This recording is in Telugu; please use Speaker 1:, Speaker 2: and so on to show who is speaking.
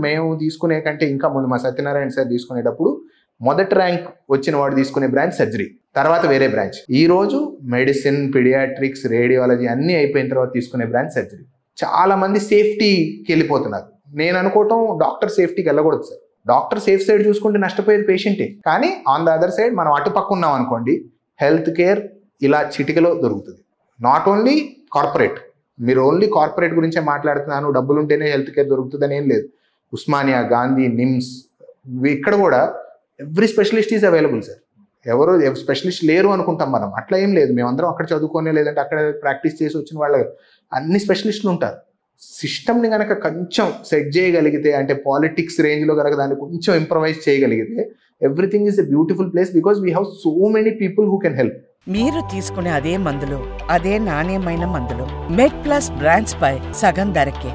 Speaker 1: మేము తీసుకునే కంటే ఇంకా ముందు మా సత్యనారాయణ సార్ తీసుకునేటప్పుడు మొదటి ర్యాంక్ వచ్చిన వాడు తీసుకునే బ్రాంచ్ సర్జరీ, తర్వాత వేరే బ్రాంచ్. ఈ రోజు మెడిసిన్, పీడియాట్రిక్స్, రేడియాలజీ అన్నీ అయిపోయిన తర్వాత తీసుకునే బ్రాంచ్ సర్జరీ. చాలా మంది సేఫ్టీకి వెళ్ళిపోతున్నారు. నేను అనుకోవటం డాక్టర్ సేఫ్టీకి వెళ్ళకూడదు సార్. డాక్టర్ సేఫ్ సైడ్ చూసుకుంటే నష్టపోయేది పేషెంటే. కానీ ఆన్ ద అదర్ సైడ్ మనం అటుపక్క ఉన్నాం అనుకోండి, హెల్త్ కేర్ ఇలా చిటికలో దొరుకుతుంది. నాట్ ఓన్లీ కార్పొరేట్, మీరు ఓన్లీ కార్పొరేట్ గురించే మాట్లాడుతున్నాను, డబ్బులు ఉంటేనే హెల్త్ కేర్ దొరుకుతుందని ఏం లేదు. ఉస్మానియా, గాంధీ, నిమ్స్, ఇక్కడ కూడా every specialist is available sir. ఎవరు స్పెషలిస్ట్ లేరు అనుకుంటాం మనం, అట్లా ఏం లేదు. మేమందరం అక్కడ చదువుకోనే, లేదంటే అక్కడ ప్రాక్టీస్ చేసి వచ్చిన వాళ్ళ అన్ని స్పెషలిస్టులు ఉంటారు. సిస్టమ్ని కనుక కొంచెం సెట్ చేయగలిగితే, అంటే పాలిటిక్స్ రేంజ్లో కనుక దాన్ని కొంచెం ఇంప్రవైజ్ చేయగలిగితే, everything is a beautiful place because we have so many people who can help.
Speaker 2: మీరు తీసుకునే అదే మందులు, అదే నాణ్యమైన మందులు మెడ్ ప్లస్ బ్రాండ్స్ పై సగం ధరకే.